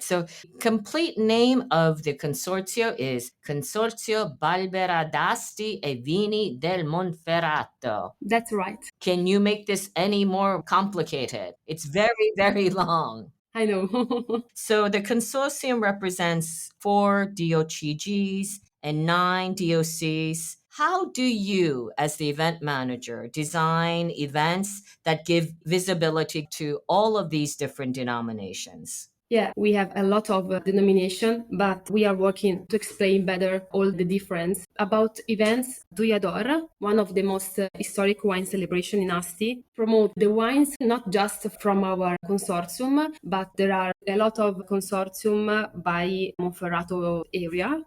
Right. So complete name of the consorzio is Consorzio Barbera d'Asti e Vini del Monferrato. That's right. Can you make this any more complicated? It's very, very long. I know. So the consortium represents 4 DOCGs and 9 DOCs. How do you, as the event manager, design events that give visibility to all of these different denominations? Yeah, we have a lot of denomination, but we are working to explain better all the difference. About events, Duyador, one of the most historic wine celebration in Asti, promote the wines not just from our consortium, but there are a lot of consortium by Monferrato area.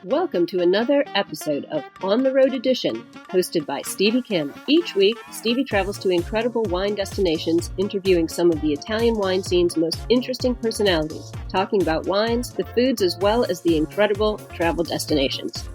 Welcome to another episode of On the Road Edition, hosted by Stevie Kim. Each week, Stevie travels to incredible wine destinations, interviewing some of the Italian wine scene's most interesting personalities, talking about wines, the foods, as well as the incredible travel destinations.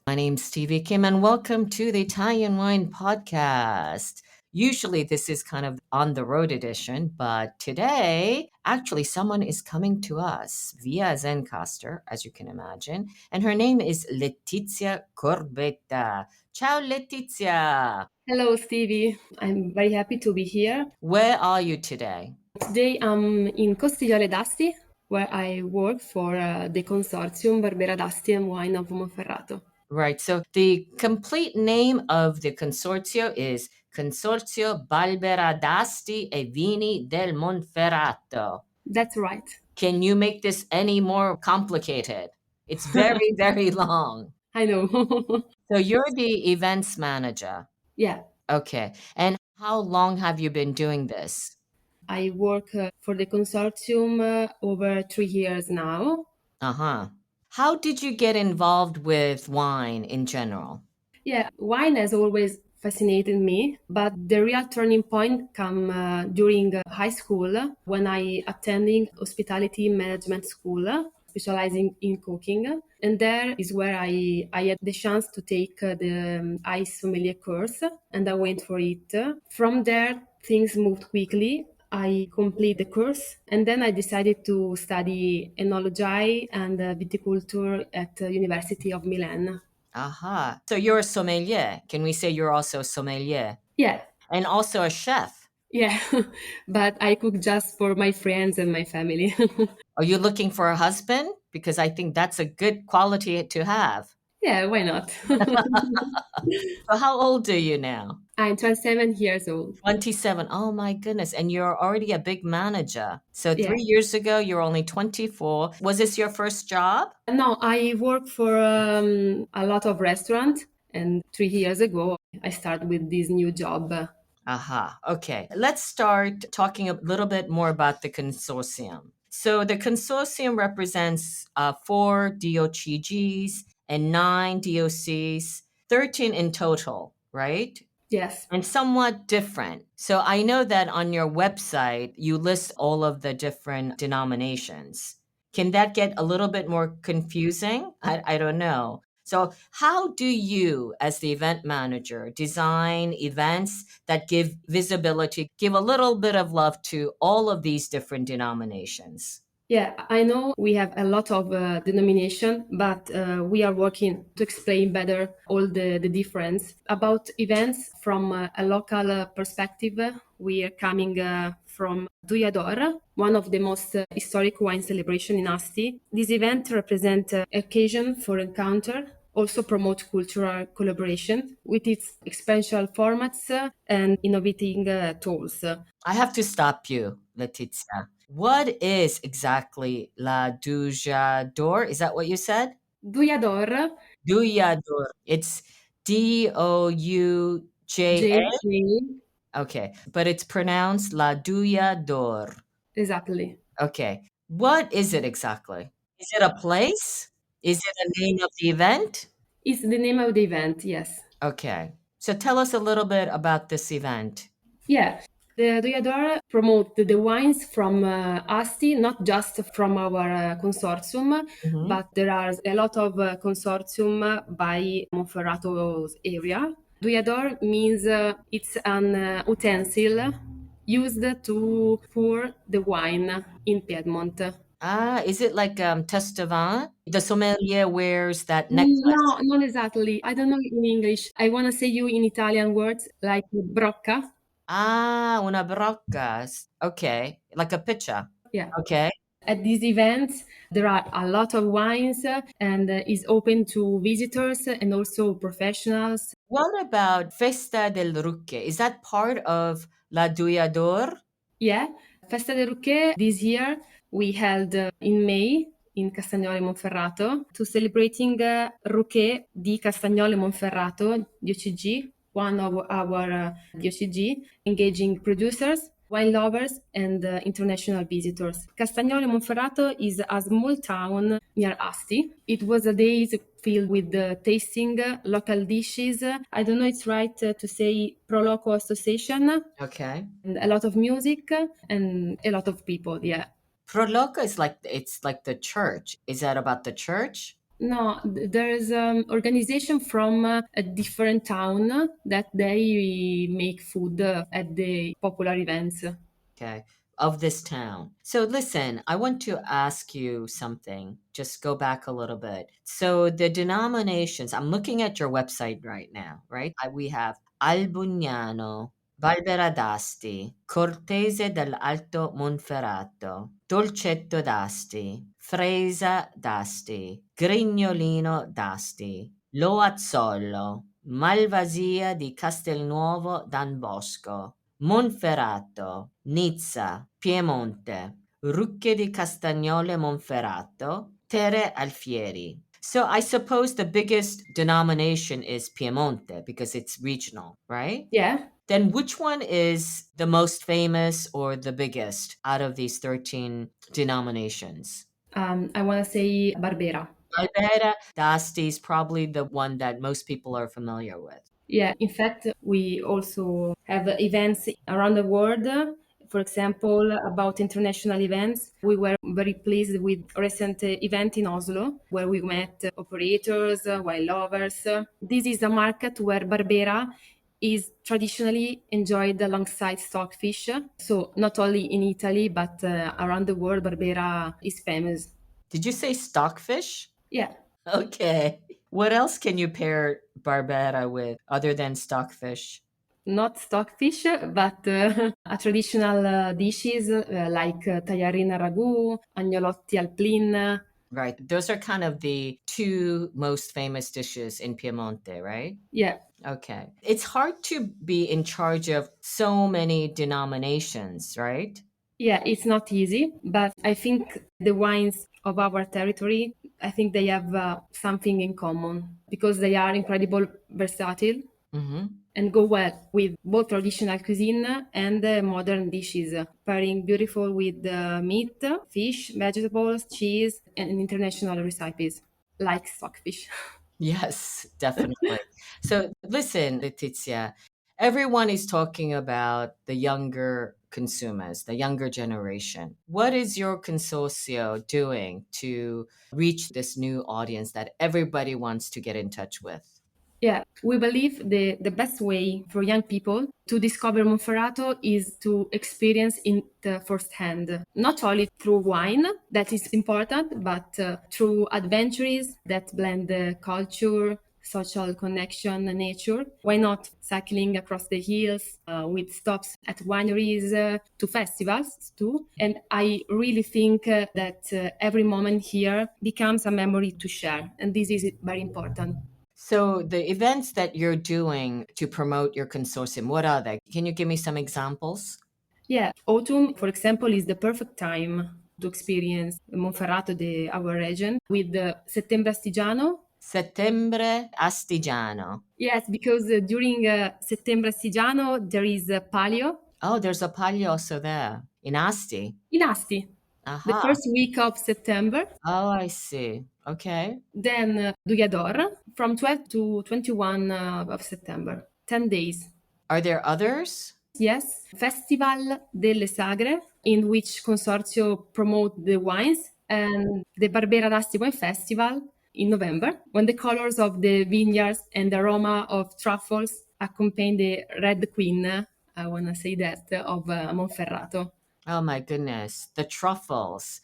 My name's Stevie Kim, and welcome to the Italian Wine Podcast. Usually this is kind of on the road edition, but today, actually, someone is coming to us via Zencaster, as you can imagine, and her name is Letizia Corbetta. Ciao, Letizia. Hello, Stevie. I'm very happy to be here. Where are you today? Today I'm in Costiglione d'Asti, where I work for the Consorzio Barbera d'Asti and Wine of Monferrato. Right. So the complete name of the consorzio is Consorzio Barbera d'Asti e Vini del Monferrato. That's right. Can you make this any more complicated? It's very, very long. I know. So you're the events manager. Yeah. Okay. And how long have you been doing this? I work for the consortium over 3 years now. Uh-huh. How did you get involved with wine in general? Yeah, wine has always fascinated me, but the real turning point come during high school when I attending hospitality management school, specializing in cooking. And there is where I had the chance to take the ice sommelier course, and I went for it. From there, things moved quickly. I complete the course, and then I decided to study enology and viticulture at the University of Milan. Aha. So you're a sommelier. Can we say you're also a sommelier? Yeah, And also a chef. yeah, but I cook just for my friends and my family. Are you looking for a husband? Because I think that's a good quality to have. Yeah, why not? So how old are you now? I'm 27 years old. 27. Oh my goodness. And you're already a big manager. So Yeah. 3 years ago, you're only 24. Was this your first job? No, I work for a lot of restaurants, and 3 years ago, I started with this new job. Aha. Okay. Let's start talking a little bit more about the consortium. So the consortium represents 4 DOCGs and 9 DOCs, 13 in total, right? Yes. And somewhat different. So I know that on your website, you list all of the different denominations. Can that get a little bit more confusing? I don't know. So how do you, as the event manager, design events that give visibility, give a little bit of love to all of these different denominations? Yeah, I know we have a lot of denomination, but we are working to explain better all the difference. About events from a local perspective, we are coming from Duyador, one of the most historic wine celebration in Asti. This event represents occasion for encounter, also promote cultural collaboration with its experiential formats and innovating tools. I have to stop you, Letizia. What is exactly La Dujador? Is that what you said? Duyador, Duyador. It's Douja. J. Okay, but it's pronounced La Duyador. Exactly. Okay, what is it exactly? Is it a place? Is it a name of the event? It's the name of the event, yes. Okay, so tell us a little bit about this event. Yeah. The Duyador promote the wines from Asti, not just from our consortium, Mhm. but there are a lot of consortium by Monferrato's area. Duyador means it's an utensil used to pour the wine in Piedmont. Ah, is it like Testament? The sommelier wears that necklace. No, not exactly. I don't know in English. I want to say you in Italian words like brocca. Ah, una brocca. Okay, like a pitcher. Yeah. Okay. At these events, there are a lot of wines and is open to visitors and also professionals. What about Festa del Rucche? Is that part of La Duiador? Yeah, Festa del Ruchè this year we held in May in Castagnole Monferrato to celebrating Ruchè di Castagnole Monferrato DOCG, one of our DOCG, engaging producers, wine lovers, and international visitors. Castagnole Monferrato is a small town near Asti. It was a day filled with tasting local dishes. I don't know it's right to say pro loco association, Okay. and a lot of music and a lot of people. Yeah. Proloco is like it's like the church. Is that about the church? No, there is organization from a different town that they make food at the popular events. Okay. Of this town. So listen, I want to ask you something. Just go back a little bit. So the denominations, I'm looking at your website right now, right? We have Albugnano, Barbera d'Asti, Cortese dell'Alto Monferrato, Dolcetto d'Asti, Fresa d'Asti, Grignolino d'Asti, Loazzolo, Malvasia di Castelnuovo d'An Bosco, Monferrato, Nizza, Piemonte, Rucche di Castagnole Monferrato, Terre Alfieri. So I suppose the biggest denomination is Piemonte because it's regional, right? Yeah. Then which one is the most famous or the biggest out of these 13 denominations? I want to say Barbera. Barbera d'Asti is probably the one that most people are familiar with. Yeah, in fact, we also have events around the world. For example, about international events, we were very pleased with a recent event in Oslo where we met operators, wine lovers. This is a market where Barbera is traditionally enjoyed alongside stockfish. So not only in Italy, but around the world, Barbera is famous. Did you say stockfish? Yeah. Okay. What else can you pair Barbera with other than stockfish? Not stockfish, but a traditional dishes like tagliarina ragù, agnolotti al plin. Right. Those are kind of the two most famous dishes in Piemonte, right? Yeah, Okay. It's hard to be in charge of so many denominations, right? yeah, it's not easy, but I think the wines of our territory, I think they have something in common because they are incredible versatile Mm-hmm. and go well with both traditional cuisine and modern dishes, pairing beautiful with meat, fish, vegetables, cheese, and international recipes like stockfish. Yes, definitely. So listen, Letizia, everyone is talking about the younger consumers, the younger generation. What is your consorzio doing to reach this new audience that everybody wants to get in touch with? Yeah, we believe the best way for young people to discover Monferrato is to experience it firsthand, not only through wine, that is important, but through adventures that blend culture, social connection, and nature. Why not cycling across the hills with stops at wineries to festivals too? And I really think that every moment here becomes a memory to share, and this is very important. So the events that you're doing to promote your consortium, what are they? Can you give me some examples? Yeah, autumn, for example, is the perfect time to experience Monferrato, our region, with the Settembre Astigiano. Settembre Astigiano. Yes, because during Settembre Astigiano there is Palio Oh, there's a Palio also there in Asti. in Asti, the Aha. first week of September. Oh, I see. Okay. Then Duyador from 12 to 21 of September, 10 days. Are there others? Yes, Festival delle Sagre, in which Consorzio promote the wines, and the Barbera d'Asti Wine Festival in November, when the colors of the vineyards and the aroma of truffles accompany the Red Queen I want to say that, of Monferrato. Oh my goodness, the truffles.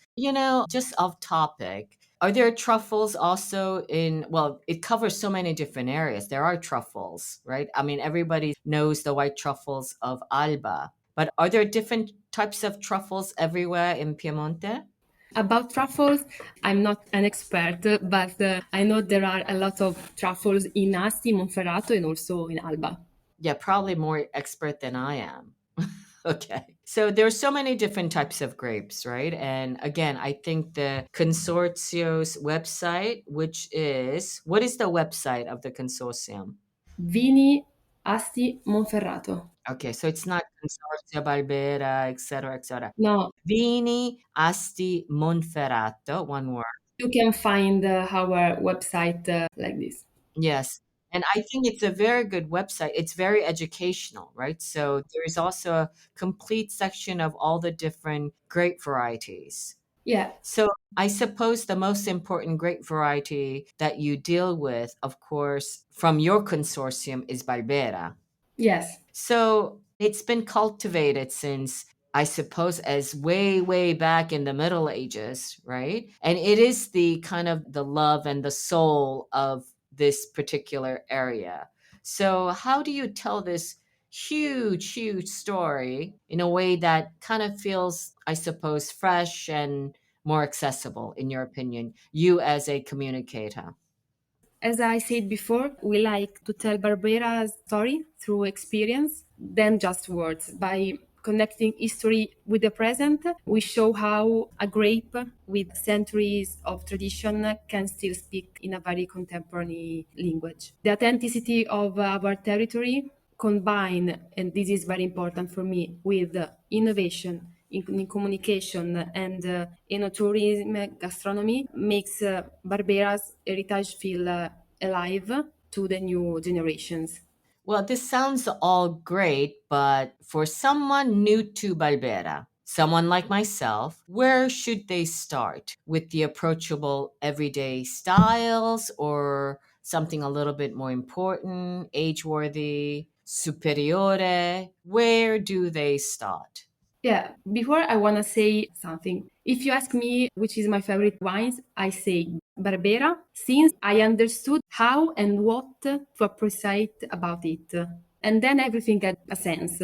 Just off topic, are there truffles also well, it covers so many different areas. There are truffles, right? I mean, everybody knows the white truffles of Alba, but are there different types of truffles everywhere in Piemonte? About truffles, I'm not an expert, but I know there are a lot of truffles in Asti, Monferrato, and also in Alba. Yeah, probably more expert than I am. Okay. So there's so many different types of grapes, right? And again, I think the Consorzio's website, what is the website of the consortium? Vini, Asti, Monferrato. Okay, so it's not Consorzio Barbera, et cetera, et cetera. No, Vini, Asti, Monferrato, one word. you can find our website like this. Yes. And I think it's a very good website. It's very educational, right? So there is also a complete section of all the different grape varieties. Yeah, So I suppose the most important grape variety that you deal with, of course, from your consortium is Barbera. yes, So it's been cultivated since, I suppose, as way, way back in the Middle Ages, right? And it is the kind of the love and the soul of this particular area. So how do you tell this huge, huge story in a way that kind of feels, I suppose, fresh and more accessible, in your opinion, you as a communicator? as I said before, we like to tell Barbera's story through experience than just words. By connecting history with the present, we show how a grape with centuries of tradition can still speak in a very contemporary language. The authenticity of our territory combine, and this is very important for me, with innovation in communication and enoturism, gastronomy, makes Barbera's heritage feel alive to the new generations. Well, this sounds all great, but for someone new to Barbera, someone like myself, where should they start? With the approachable everyday styles or something a little bit more important, age-worthy, superiore? Where do they start? Yeah, before I want to say something. If you ask me which is my favorite wines, I say Barbera, since I understood how and what to appreciate about it. And then everything had a sense.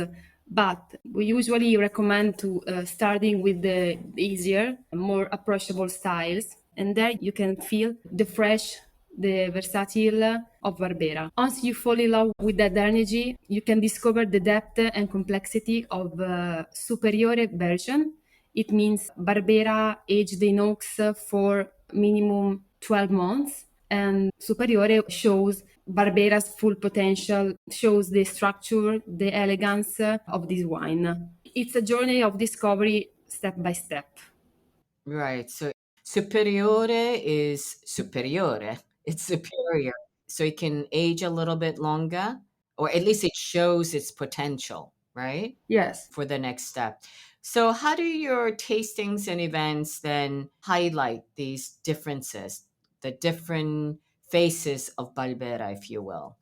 But we usually recommend to starting with the easier, more approachable styles. And there you can feel the fresh, the versatile of Barbera. Once you fall in love with that energy, you can discover the depth and complexity of superiore version. It means Barbera aged in oaks for minimum 12 months, and Superiore shows Barbera's full potential, shows the structure, the elegance of this wine. It's a journey of discovery step by step. Right. So superiore is superiore. It's superior. So it can age a little bit longer, or at least it shows its potential, right? Yes. For the next step. So how do your tastings and events then highlight these differences, the different faces of Barbera, if you will?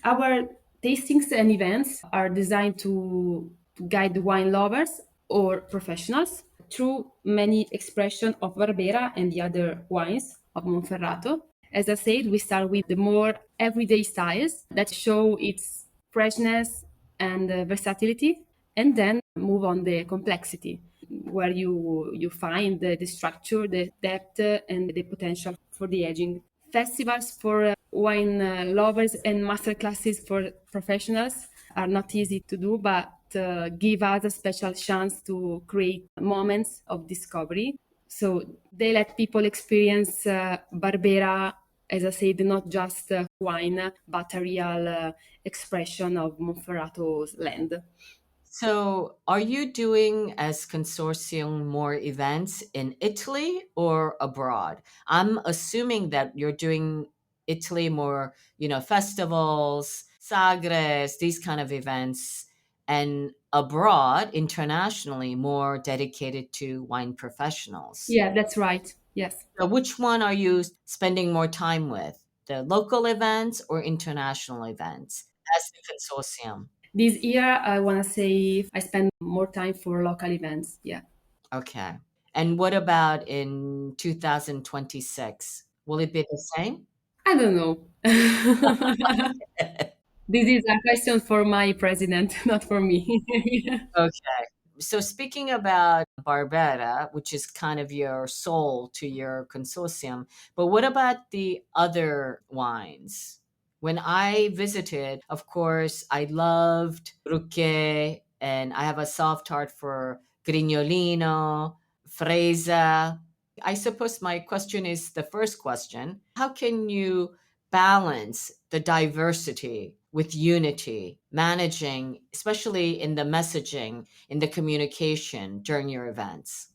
Our tastings and events are designed to guide wine lovers or professionals through many expressions of Barbera and the other wines of Monferrato. As I said, we start with the more everyday styles that show its freshness and versatility, and then move on the complexity, where you find the structure, the depth, and the potential for the aging. Festivals for wine lovers and master classes for professionals are not easy to do, but give us a special chance to create moments of discovery. So they let people experience Barbera, as I said, not just wine, but a real expression of Monferrato's land. So, are you doing as consortium more events in Italy or abroad? I'm assuming that you're doing Italy more, festivals, sagres, these kind of events, and abroad, internationally, more dedicated to wine professionals. Yeah, that's right. Yes. So, which one are you spending more time with? The local events or international events as the consortium? This year, I want to say I spend more time for local events. Yeah. Okay. And what about in 2026? Will it be the same? I don't know. This is a question for my president, not for me. Okay. So speaking about Barbera, which is kind of your soul to your consortium, but what about the other wines? When I visited, of course, I loved Ruchè, and I have a soft heart for Grignolino, Fresa. I suppose my question is the first question. How can you balance the diversity with unity, managing, especially in the messaging, in the communication during your events?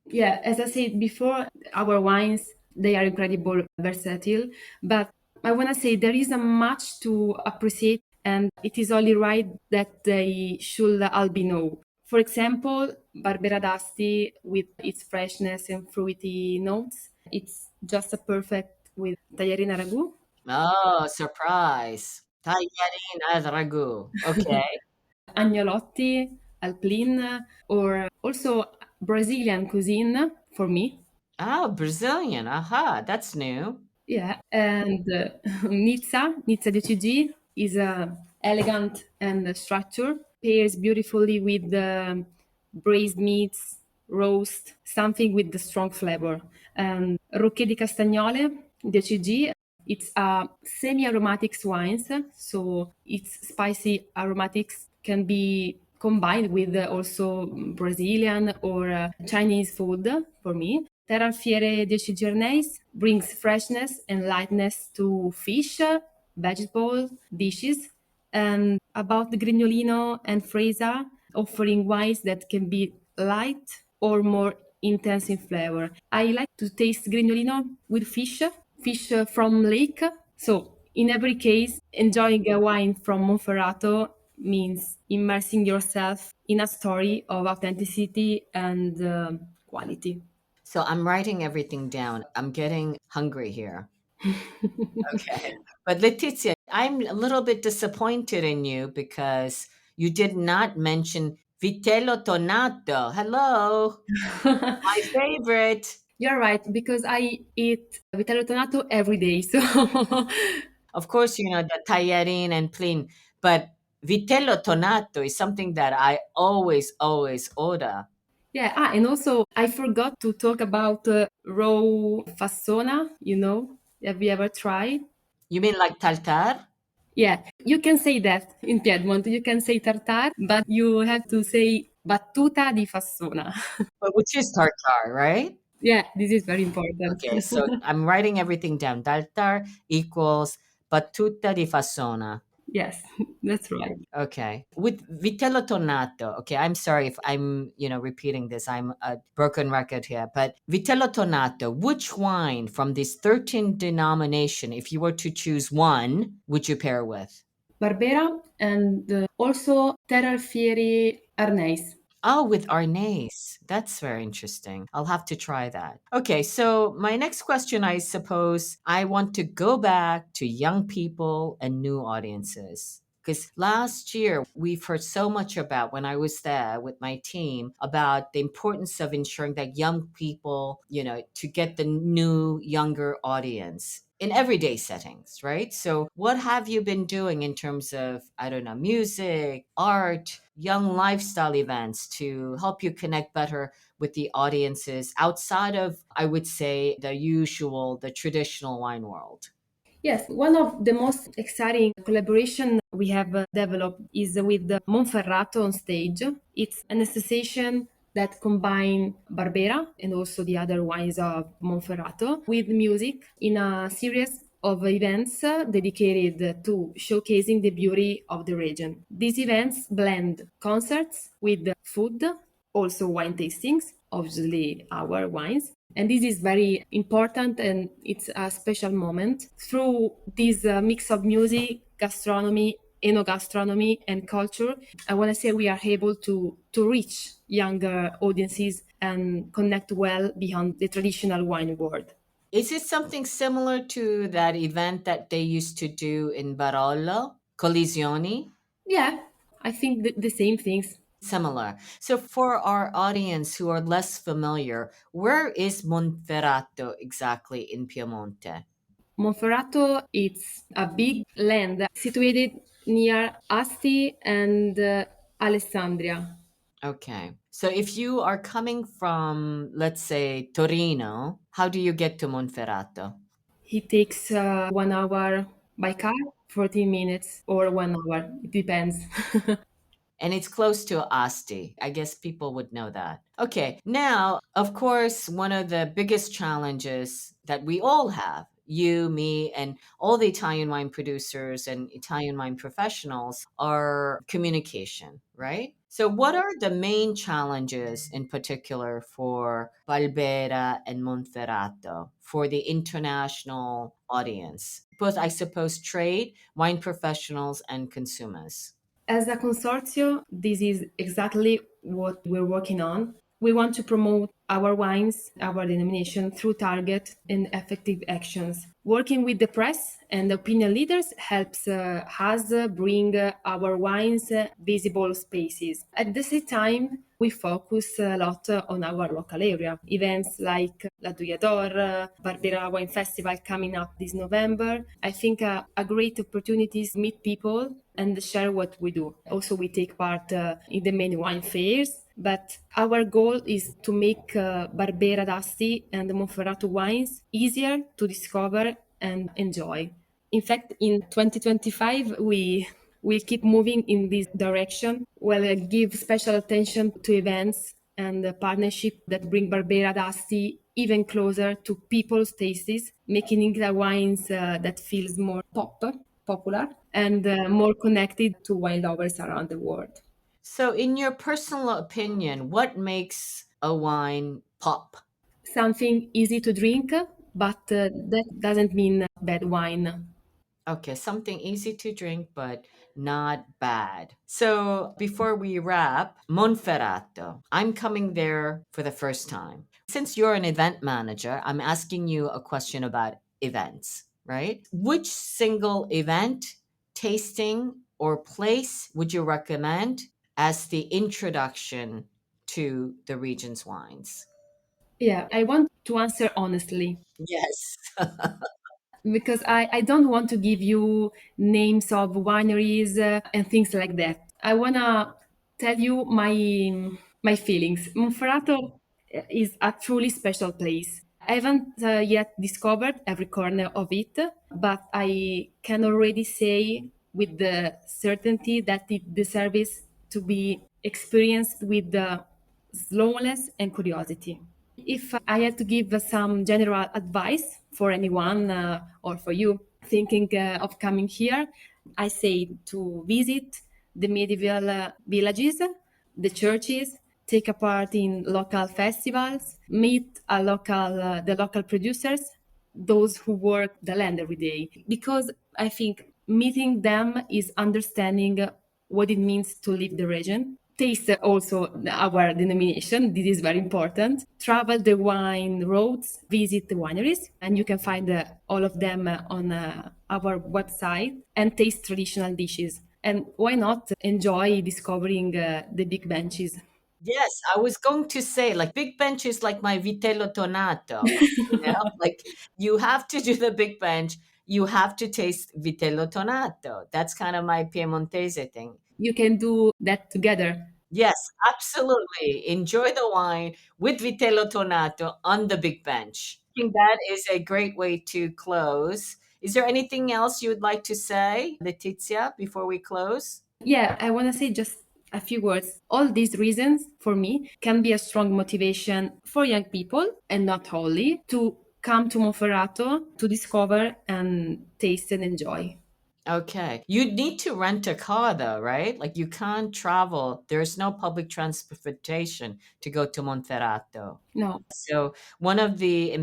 Yeah, as I said before, our wines, they are incredible, versatile, but I want to say there is a much to appreciate, and it is only right that they should all be known. For example, Barbera d'Asti with its freshness and fruity notes, it's just a perfect with tallarina ragu. Oh, surprise. Tagliarin al ragu. Okay. Agnolotti, Alpline, or also Brazilian cuisine for me. Oh, Brazilian. Aha, that's new. Yeah, and Nizza DOCG is elegant and structured, pairs beautifully with the braised meats, roast, something with the strong flavor. And Ruchè di Castagnole, DOCG, it's a semi-aromatic wines, so its spicy aromatics can be combined with also Brazilian or Chinese food for me. Terra Fiere de Cigernais brings freshness and lightness to fish, vegetable dishes, and about the Grignolino and Fresa, offering wines that can be light or more intense in flavor. I like to taste Grignolino with fish from lake. So, in every case, enjoying a wine from Monferrato means immersing yourself in a story of authenticity and quality. So I'm writing everything down. I'm getting hungry here. Okay. But Letizia, I'm a little bit disappointed in you because you did not mention vitello tonato. Hello, my favorite. You're right, because I eat vitello tonato every day. So, Of course, the tallarin and plain, but vitello tonato is something that I always, always order. yeah. And also, I forgot to talk about raw fassona. Have you ever tried? You mean like tartar? Yeah, you can say that in Piedmont. You can say tartar, but you have to say battuta di fassona. But which is tartar, right? Yeah, this is very important. Okay, so I'm writing everything down. Tartar equals battuta di fassona. Yes, that's right. Okay. With vitello tonato, okay, I'm sorry if I'm, repeating this. I'm a broken record here. But vitello tonato, which wine from this 13 denomination, if you were to choose one, would you pair with? Barbera and also Terra Alfieri Arneis. Oh, with Arnais. That's very interesting. I'll have to try that. Okay, so my next question, I suppose I want to go back to young people and new audiences. Because last year, we've heard so much about when I was there with my team about the importance of ensuring that young people, to get the new, younger audience in everyday settings, right? So, what have you been doing in terms of, I don't know, music, art, young lifestyle events to help you connect better with the audiences outside of, I would say, the traditional wine world? Yes, one of the most exciting collaboration we have developed is with the Monferrato on stage. It's an association that combine Barbera and also the other wines of Monferrato with music in a series of events dedicated to showcasing the beauty of the region. These events blend concerts with food, also wine tastings, obviously our wines. And this is very important and it's a special moment. Through this mix of music, gastronomy, enogastronomy, and culture, I want to say we are able to reach younger audiences and connect well beyond the traditional wine world. Is it something similar to that event that they used to do in Barolo, Collisioni? Yeah, I think the same things. Similar. So for our audience who are less familiar, where is Monferrato exactly in Piemonte? Monferrato is a big land situated near Asti and Alessandria. Okay. So if you are coming from, let's say, Torino, how do you get to Monferrato? It takes 1 hour by car, 14 minutes, or 1 hour. It depends. And it's close to Asti. I guess people would know that. Okay. Now, of course, one of the biggest challenges that we all have, you, me, and all the Italian wine producers and Italian wine professionals, are communication, right? So, what are the main challenges in particular for Barbera and Monferrato for the international audience? Both, I suppose, trade, wine professionals, and consumers. As a consorzio, this is exactly what we're working on. We want to promote our wines, our denomination through target and effective actions. Working with the press and opinion leaders helps us bring our wines visible spaces. At the same time, we focus a lot on our local area. Events like La Douille d'Or, Barbera Wine Festival coming up this November. I think a great opportunity to meet people and share what we do. Also, we take part in the many wine fairs, but our goal is to make Barbera d'Asti and Monferrato wines easier to discover and enjoy. In fact, in 2025, we will keep moving in this direction. We'll give special attention to events and partnership that bring Barbera d'Asti even closer to people's tastes, making it a wines that feels more popular, and more connected to wine lovers around the world. So, in your personal opinion, what makes a wine pop? Something easy to drink, but that doesn't mean bad wine. Okay, something easy to drink, but not bad. So, before we wrap, Monferrato, I'm coming there for the first time. Since you're an event manager, I'm asking you a question about events, right? Which single event, tasting, or place would you recommend as the introduction to the region's wines? Yeah, I want to answer honestly Yes. because I don't want to give you names of wineries and things like that. I want to tell you my feelings. Monferrato is a truly special place. I haven't yet discovered every corner of it, but I can already say with the certainty that it deserves to be experienced with slowness and curiosity. If I had to give some general advice for anyone or for you thinking of coming here, I say to visit the medieval villages, the churches, take a part in local festivals, meet the local producers, those who work the land every day. Because I think meeting them is understanding what it means to live the region. Taste also our denomination. This is very important. Travel the wine roads, visit the wineries, and you can find all of them on our website and taste traditional dishes. And why not enjoy discovering the big benches? Yes, I was going to say, like, big bench is like my vitello tonato, like you have to do the big bench, you have to taste vitello tonato. That's kind of my Piemontese thing. You can do that together. Yes, absolutely. Enjoy the wine with vitello tonato on the big bench. I think that is a great way to close. Is there anything else you would like to say, Letizia, before we close? Yeah, I want to say just a few words. All these reasons, for me, can be a strong motivation for young people, and not only, to come to Monferrato to discover and taste and enjoy. Okay. You need to rent a car though, right? Like you can't travel. There's no public transportation to go to Monferrato. No, So one of the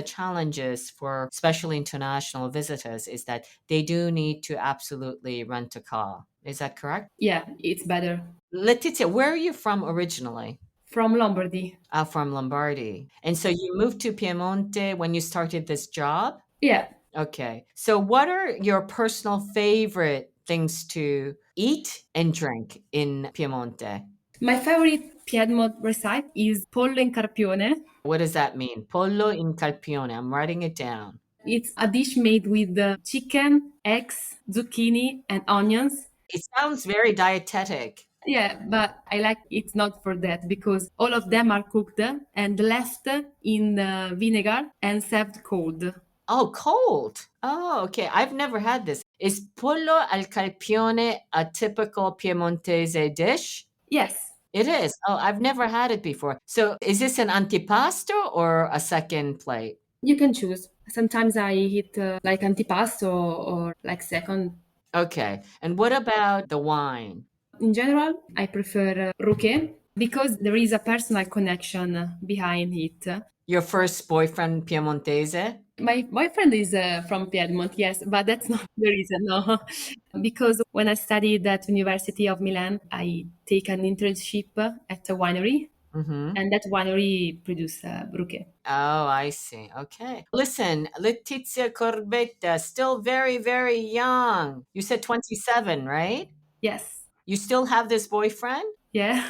challenges for especially international visitors is that they do need to absolutely rent a car. Is that correct? yeah, it's better. Letizia, where are you from originally? From Lombardy. From Lombardy. And so you moved to Piemonte when you started this job? Yeah, Okay. So what are your personal favorite things to eat and drink in Piemonte? My favorite Piedmont recipe is pollo in carpione. What does that mean? Pollo in calpione. I'm writing it down. It's a dish made with chicken, eggs, zucchini, and onions. It sounds very dietetic. Yeah, but I like it's not for that because all of them are cooked and left in vinegar and served cold. Oh, cold. Oh, okay. I've never had this. Is pollo al calpione a typical Piemontese dish? Yes. It is. Oh, I've never had it before. So is this an antipasto or a second plate? You can choose. Sometimes I eat like antipasto or like second. Okay. And what about the wine? In general, I prefer Ruchè because there is a personal connection behind it. Your first boyfriend Piemontese? My boyfriend is from Piedmont, yes, but that's not the reason, no. Because when I studied at University of Milan, I take an internship at a winery, Mm-hmm. and that winery produce Ruchè. Oh, I see. Okay. Listen, Letizia Corbetta, still very, very young. You said 27, right? Yes, You still have this boyfriend? yeah.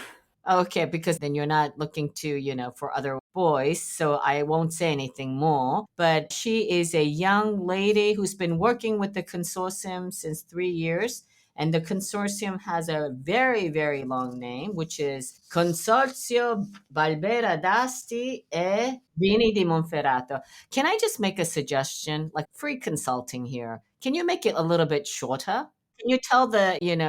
Okay, because then you're not looking to, for other boys, so I won't say anything more. But she is a young lady who's been working with the consortium since 3 years. And the consortium has a very, very long name, which is Consorzio Barbera d'Asti e Vini di Monferrato. Can I just make a suggestion? Like free consulting here. Can you make it a little bit shorter? Can you tell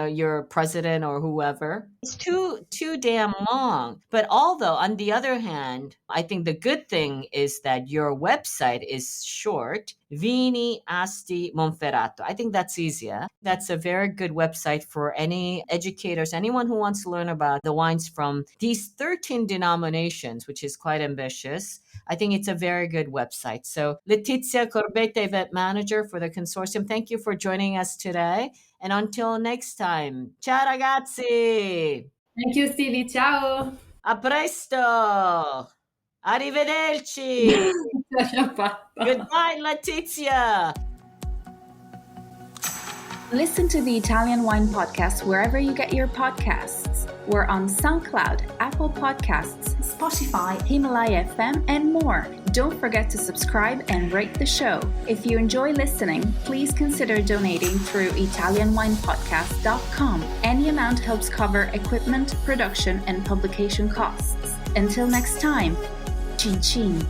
your president or whoever? It's too damn long. But although on the other hand, I think the good thing is that your website is short, Vini Asti Monferrato. I think that's easier. That's a very good website for any educators, anyone who wants to learn about the wines from these 13 denominations, which is quite ambitious. I think it's a very good website. So Letizia Corbetta, event manager for the consortium, thank you for joining us today. And until next time, ciao ragazzi! Thank you, Stevie. Ciao. A presto! Arrivederci! Ce l'abbiamo fatta. Goodbye, Letizia! Listen to the Italian Wine Podcast wherever you get your podcasts. We're on SoundCloud, Apple Podcasts, Spotify, Himalaya FM, and more. Don't forget to subscribe and rate the show. If you enjoy listening, please consider donating through ItalianWinePodcast.com. Any amount helps cover equipment, production, and publication costs. Until next time, cin cin.